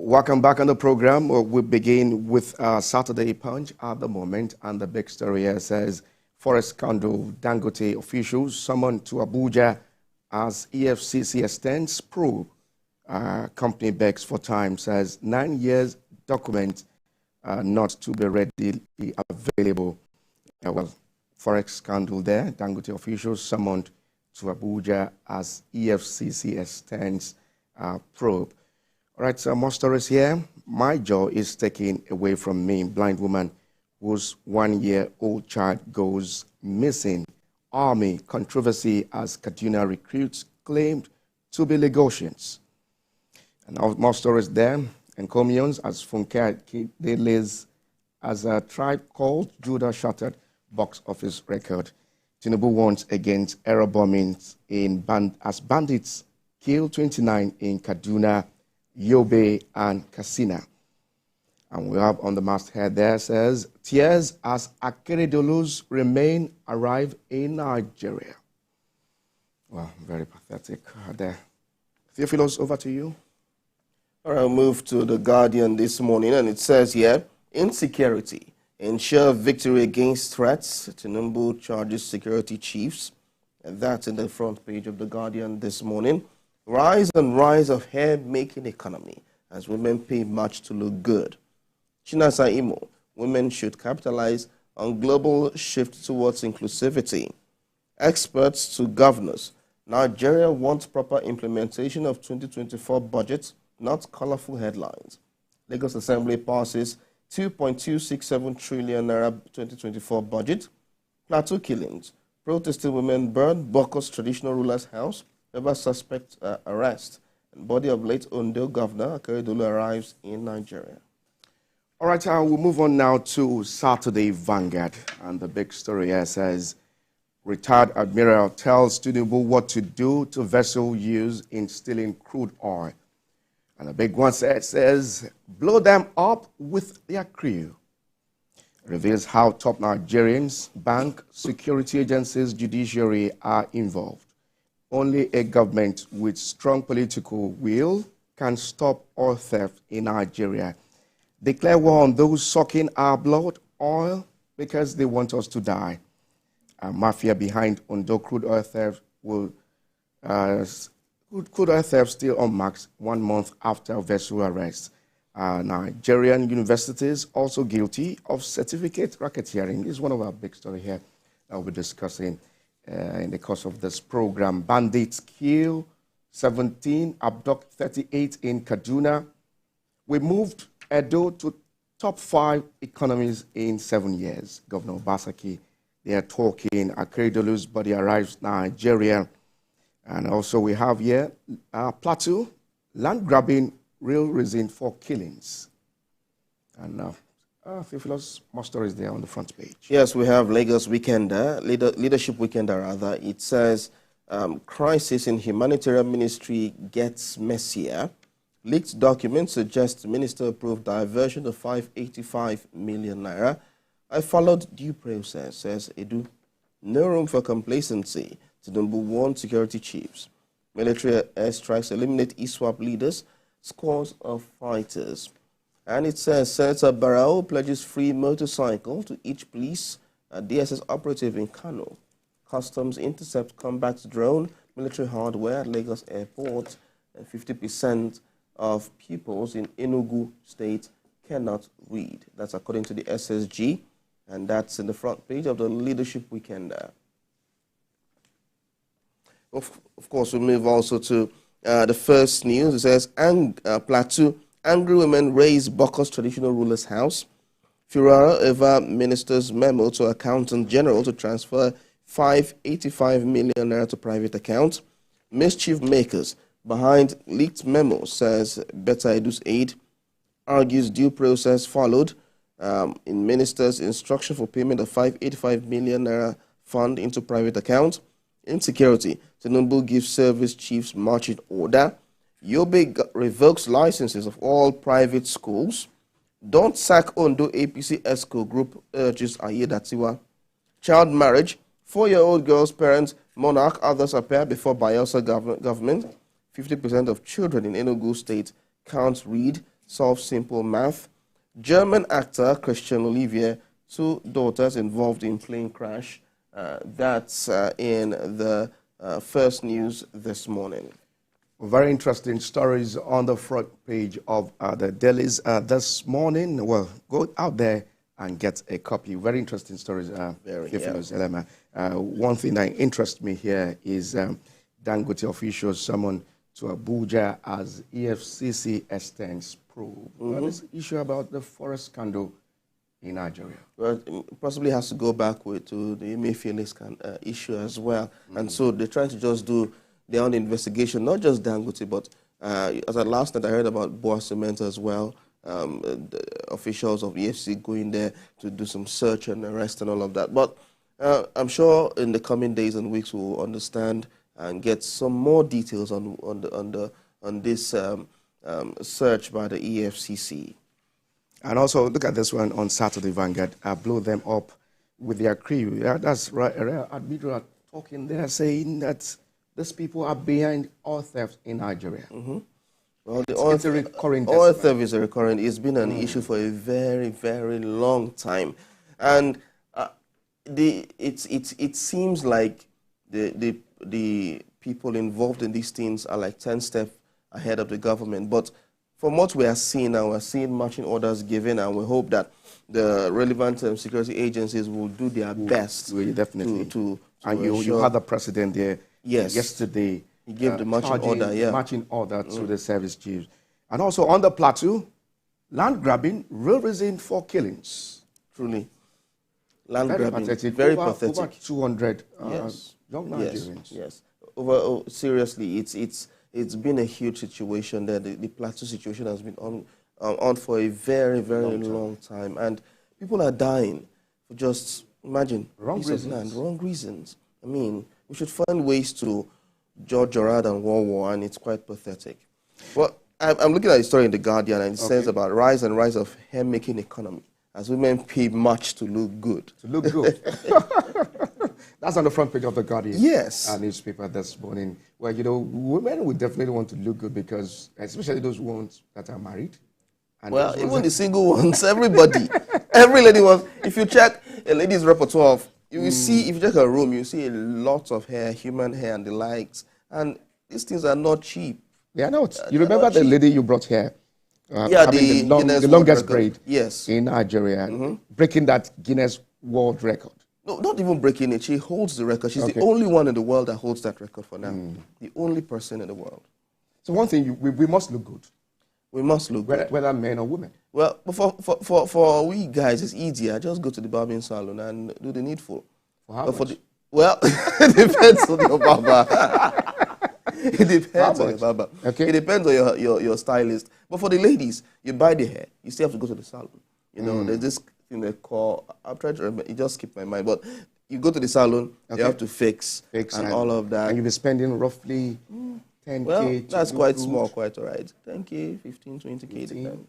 Welcome back on the program. We begin with Saturday Punch at the moment, and the big story here says Forest Scandal Dangote officials summoned to Abuja as EFCC extends probe. Company begs for time, says 9 years document not to be readily available. Forex scandal there. Dangote officials summoned to Abuja as EFCC extends probe. All right, so more stories here. My jaw is taken away from me. Blind woman whose 1-year-old child goes missing. Army controversy as Kaduna recruits claimed to be Lagosians. And more stories there. Encomiums as Funke Delays as a tribe called Judah shattered box office record. Tinubu warns against error bombings as bandits kill 29 in Kaduna, Yobe, and Katsina. And we have on the masthead there says, tears as Akeredolu's remain arrive in Nigeria. Well, very pathetic there. Theophilos, over to you. All right, I'll move to The Guardian this morning, and it says here, insecurity, ensure victory against threats. Tinubu charges security chiefs. And that's in the front page of The Guardian this morning. Rise and rise of hair-making economy as women pay much to look good. Chinasa Imo, women should capitalize on global shift towards inclusivity. Experts to governors, Nigeria wants proper implementation of 2024 budget, not colorful headlines. Lagos Assembly passes 2.267 trillion naira 2024 budget. Plateau killings, protesting women burn Boko's traditional ruler's house. Ever suspect arrest. And body of late Ondo governor Akeredolu arrives in Nigeria. All right, we'll move on now to Saturday Vanguard. And the big story here says, retired admiral tells Tinubu what to do to vessel used in stealing crude oil. And the big one says, blow them up with their crew. Reveals how top Nigerians, bank, security agencies, judiciary are involved. Only a government with strong political will can stop oil theft in Nigeria. Declare war on those sucking our blood, oil, because they want us to die. A mafia behind Ondo crude oil theft will crude oil theft still unmarked 1 month after vessel arrest. Nigerian universities also guilty of certificate racketeering. This is one of our big stories here that we'll be discussing in the course of this program. Bandits kill 17, abduct 38 in Kaduna. We moved Edo to top 5 economies in 7 years. Governor Obasaki, they are talking. Akeredolu's body arrives Nigeria. And also we have here Plateau, land grabbing, real reason for killings. And Theophilos, more stories there on the front page. Yes, we have Lagos Weekender, Leadership Weekender rather. It says, crisis in humanitarian ministry gets messier. Leaked documents suggest minister approved diversion of 585 million naira. I followed due process, says Edu. No room for complacency. Tinubu warned security chiefs. Military airstrikes eliminate ISWAP leaders, scores of fighters. And it says, Senator Barao pledges free motorcycle to each police DSS operative in Kano. Customs intercept combat drone, military hardware at Lagos Airport, and 50% of pupils in Enugu State cannot read. That's according to the SSG, and that's in the front page of the Leadership Weekender. Of course, we move also to the first news. It says, Plateau, angry women raise Boko's traditional ruler's house. Furore over minister's memo to accountant general to transfer 585 million naira to private account. Mischief makers behind leaked memo, says Beta Edu's aide, argues due process followed in minister's instruction for payment of 585 million naira fund into private account. Insecurity, Tinubu gives service chiefs marching order. Yobe revokes licenses of all private schools. Don't sack Ondo APC ESCO group, urges Ayedatiwa. Child marriage, 4-year-old girl's parents, monarch, others appear before Bayelsa government. 50% of children in Enugu State can't read, solve simple math. German actor Christian Olivier, 2 daughters involved in plane crash. That's in the first news this morning. Very interesting stories on the front page of the dailies this morning. Well, go out there and get a copy. Very interesting stories. One thing that interests me here is Dangote officials summoned to Abuja as EFCC extends probe. This issue about the forest scandal in Nigeria. Well, it possibly has to go back to the Emefiele issue as well. And so they're trying to just do their own investigation, not just Dangote, but as at last night I heard about Boa Cement as well. The officials of EFCC going there to do some search and arrest and all of that. But I'm sure in the coming days and weeks we'll understand and get some more details on this search by the EFCC. And also, look at this one on Saturday, Vanguard. Blow them up with their crew. That's right. Admiral talking there saying that these people are behind oil theft in Nigeria. Well, it's a recurring oil theft is a recurring. It's been an issue for a very, very long time. And it seems like the people involved in these things are like 10 steps ahead of the government. But from what we are seeing now, we're seeing marching orders given, and we hope that the relevant security agencies will do their best. Definitely. And you had the president there yesterday. He gave the marching order, to the service chiefs. And also on the plateau, land grabbing, real reason for killings. Truly. Land grabbing, pathetic. Very over, pathetic. Over 200 young Nigerians. Yes. Seriously, it's been a huge situation there. The plateau situation has been on for a very, very long time. And people are dying for just, imagine, wrong reasons. I mean, we should find ways to George Gerard and war, and it's quite pathetic. Well, I'm looking at a story in The Guardian, and it says about rise of hair-making economy as women pay much to look good. To look good. That's on the front page of The Guardian. Yes. Newspaper this morning. Well, you know, women would definitely want to look good because, especially those ones that are married. And well, even the single ones, everybody. Every lady wants, if you check a lady's repertoire, you will see, if you check her room, you see a lot of hair, human hair and the likes. And these things are not cheap. They are not. You remember the lady you brought here? The longest braid in Nigeria, breaking that Guinness World Record. No, not even breaking it. She holds the record. She's the only one in the world that holds that record for now. The only person in the world. So one thing, we must look good. We must look good. Whether men or women. Well, for we guys, it's easier. Just go to the barbering salon and do the needful. For how much? It depends on your barber. It depends on your barber. Okay. It depends on your stylist. But for the ladies, you buy the hair. You still have to go to the salon. You know, there's this thing they call, I'm trying to remember, it just skipped my mind, but you go to the salon, you have to fix and all of that. And you'll be spending roughly 10K. Well, that's quite small, quite all right. 10K, 15, 20K, depends.